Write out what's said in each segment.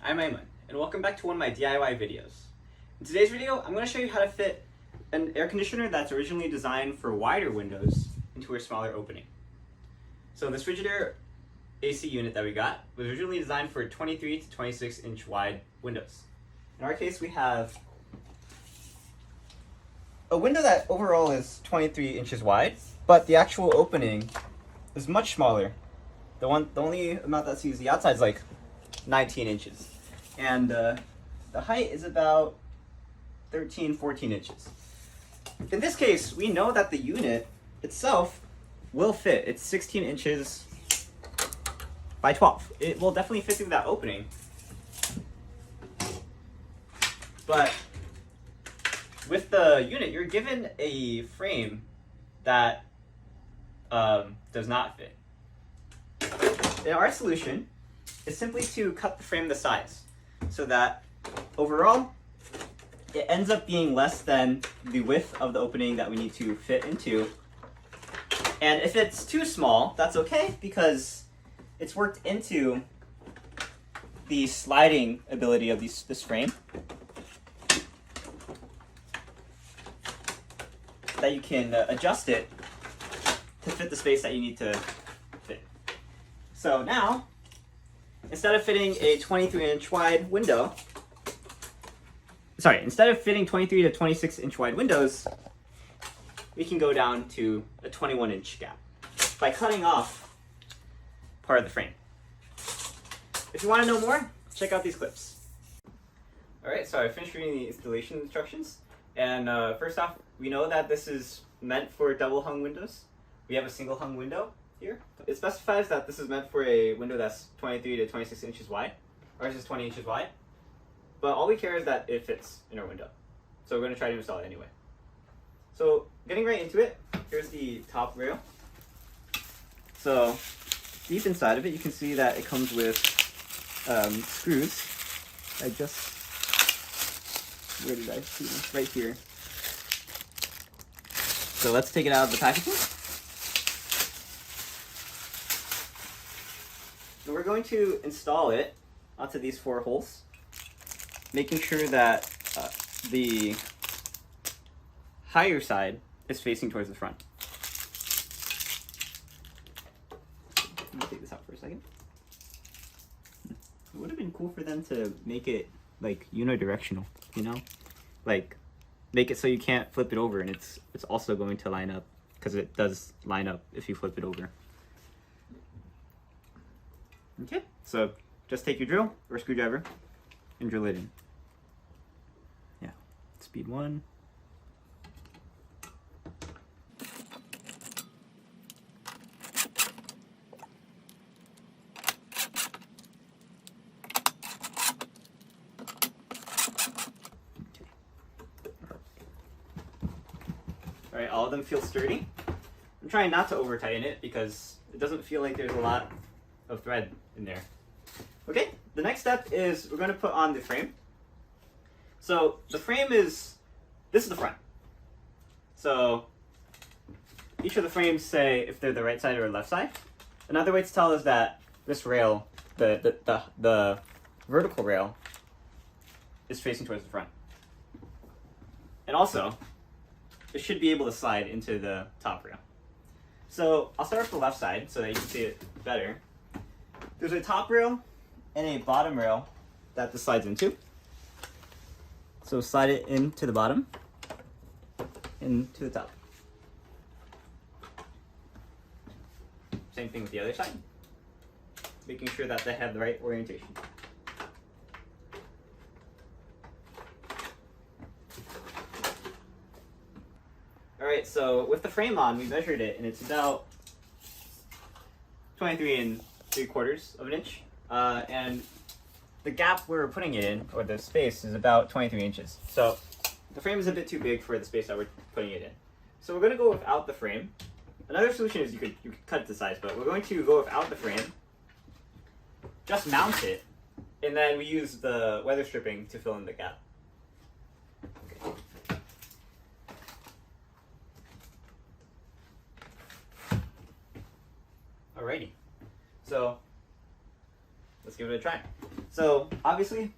I'm Aiman, and welcome back to one of my DIY videos. In today's video, I'm going to show you how to fit an air conditioner that's originally designed for wider windows into a smaller opening. So this Frigidaire AC unit that we got was originally designed for 23 to 26 inch wide windows. In our case, we have a window that overall is 23 inches wide, but the actual opening is much smaller. The only amount that's used, the outside is like 19 inches. And the height is about 14 inches. In this case, we know that the unit itself will fit. It's 16 inches by 12. It will definitely fit through that opening. But with the unit, you're given a frame that does not fit. And our solution is simply to cut the frame the size so that overall it ends up being less than the width of the opening that we need to fit into. And if it's too small, that's okay because it's worked into the sliding ability of this frame, that you can adjust it to fit the space that you need to fit. So now, instead of fitting a 23-inch wide window, instead of fitting 23 to 26 inch wide windows, we can go down to a 21-inch gap by cutting off part of the frame. If you want to know more, check out these clips. Alright, so I finished reading the installation instructions, and first off, we know that this is meant for double hung windows. We have a single hung window here. It specifies that this is meant for a window that's 23 to 26 inches wide. Ours is 20 inches wide. But all we care is that it fits in our window. So we're going to try to install it anyway. So getting right into it, here's the top rail. So deep inside of it, you can see that it comes with screws. Where did I see them? Right here. So let's take it out of the packaging. And we're going to install it onto these 4 holes, making sure that the higher side is facing towards the front. Let me take this out for a second. It would have been cool for them to make it like unidirectional, you know? Like make it so you can't flip it over and it's also going to line up, because it does line up if you flip it over. Okay, so just take your drill or screwdriver and drill it in. Yeah, speed 1. Alright, all of them feel sturdy. I'm trying not to over tighten it because it doesn't feel like there's a lot of thread in there. Okay, the next step is we're going to put on the frame. So the frame this is the front. So each of the frames say if they're the right side or left side. Another way to tell is that this rail, the vertical rail, is facing towards the front. And also, it should be able to slide into the top rail. So I'll start with the left side so that you can see it better. There's a top rail and a bottom rail that this slides into. So slide it into the bottom and to the top. Same thing with the other side, making sure that they have the right orientation. Alright, so with the frame on, we measured it and it's about 23 3/4 of an inch. And the gap we're putting it in, or the space, is about 23 inches. So the frame is a bit too big for the space that we're putting it in. So we're going to go without the frame. Another solution is you could cut it to size, but we're going to go without the frame, just mount it, and then we use the weather stripping to fill in the gap. Okay. Alrighty, so let's give it a try. try. So obviously,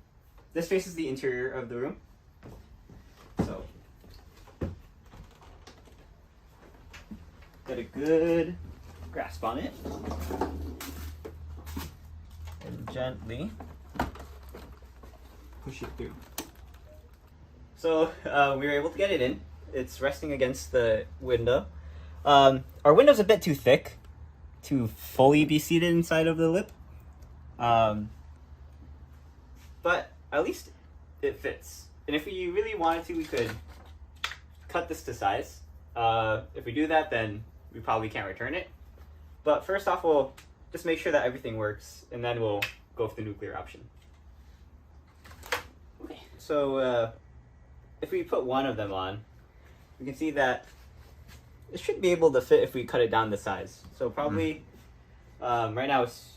this faces the interior of the room. So get a good grasp on it and gently push it through. So we were able to get it in. It's resting against the window. Our window's a bit too thick to fully be seated inside of the lip. But at least it fits. And if we really wanted to, we could cut this to size. If we do that, then we probably can't return it. But first off, we'll just make sure that everything works, and then we'll go with the nuclear option. Okay, so if we put one of them on, we can see that it should be able to fit if we cut it down the size. So probably right now it's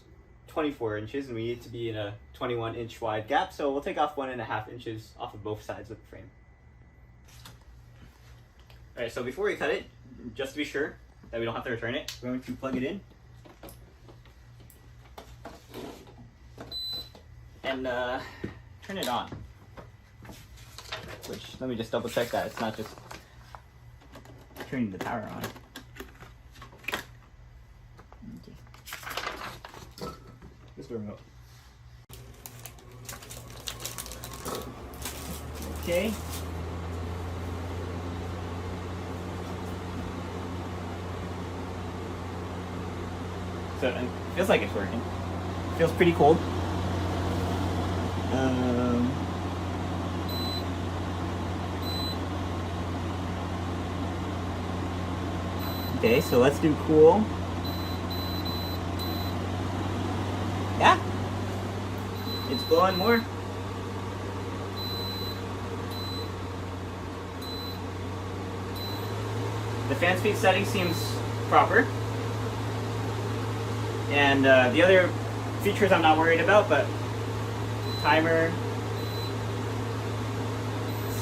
24 inches, and we need to be in a 21-inch wide gap. So we'll take off 1.5 inches off of both sides of the frame. All right, so before we cut it, just to be sure that we don't have to return it, we're going to plug it in and turn it on. Which, let me just double check that it's not just turning the power on. Okay. This is the remote. Okay. So it feels like it's working. It feels pretty cold. Okay, so let's do cool. Yeah, it's blowing more. The fan speed setting seems proper. And the other features I'm not worried about, but timer,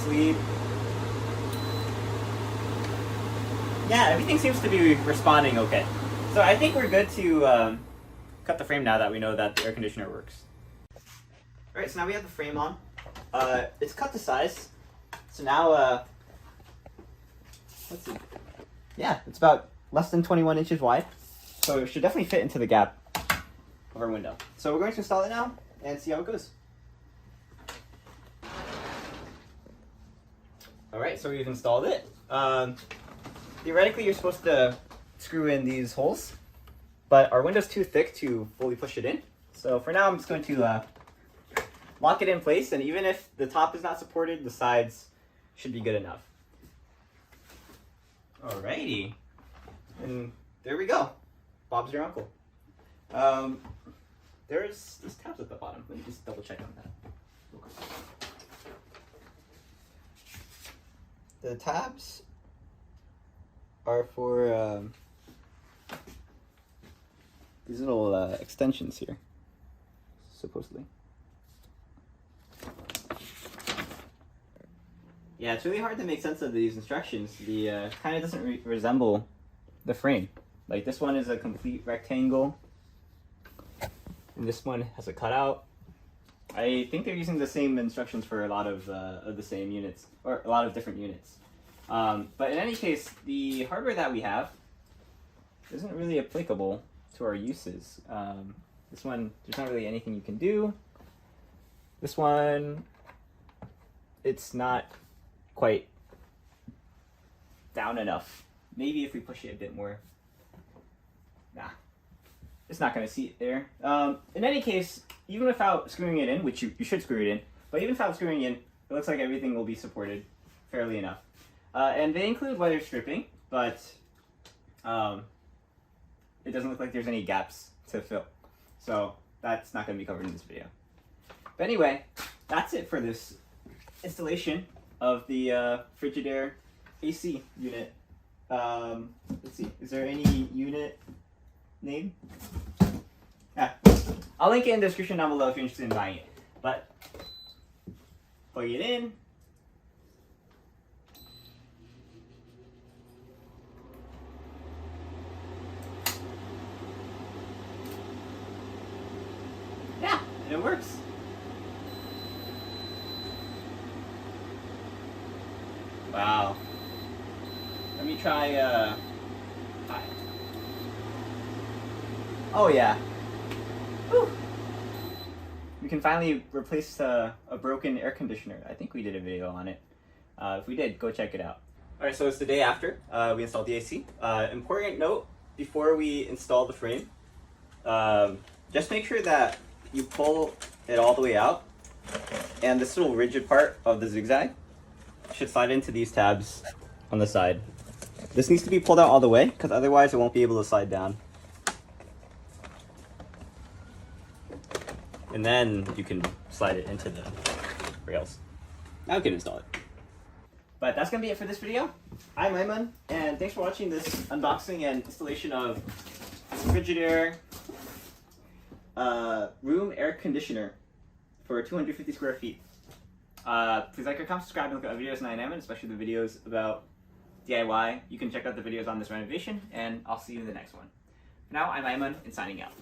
sleep. Yeah, everything seems to be responding okay. So I think we're good to cut the frame now that we know that the air conditioner works. Alright, so now we have the frame on. It's cut to size. So now, let's see. Yeah, it's about less than 21 inches wide. So it should definitely fit into the gap of our window. So we're going to install it now and see how it goes. Alright, so we've installed it. Theoretically, you're supposed to screw in these holes, but our window's too thick to fully push it in. So for now, I'm just going to lock it in place, and even if the top is not supported, the sides should be good enough. Alrighty, and there we go. Bob's your uncle. There's these tabs at the bottom. Let me just double check on that. The tabs are for these little extensions here, supposedly. Yeah, it's really hard to make sense of these instructions. The kind of doesn't resemble the frame. Like this one is a complete rectangle, and this one has a cutout. I think they're using the same instructions for a lot of the same units, or a lot of different units. But in any case, the hardware that we have isn't really applicable to our uses. This one, there's not really anything you can do. This one, it's not quite down enough. Maybe if we push it a bit more. Nah, it's not going to seat there. In any case, even without screwing it in, which you should screw it in, but even without screwing in, it looks like everything will be supported fairly enough. And they include weather stripping, but it doesn't look like there's any gaps to fill. So that's not going to be covered in this video. But anyway, that's it for this installation of the Frigidaire AC unit. Let's see, is there any unit name? Yeah, I'll link it in the description down below if you're interested in buying it. But plug it in. Yeah, And it works. Wow. Let me try, hi. Oh yeah. Whew. We can finally replace a broken air conditioner. I think we did a video on it. If we did, go check it out. Alright, so it's the day after we installed the AC. Important note before we install the frame, just make sure that you pull it all the way out, and this little rigid part of the zigzag should slide into these tabs on the side. This needs to be pulled out all the way, because otherwise it won't be able to slide down. And then you can slide it into the rails. Now we can install it. But that's going to be it for this video. I'm Aiman, and thanks for watching this unboxing and installation of Frigidaire room air conditioner for 250 square feet. Please like or comment, subscribe, and look at videos on EyeOnAiman, especially the videos about DIY. You can check out the videos on this renovation, and I'll see you in the next one. For now, I'm Aiman, and signing out.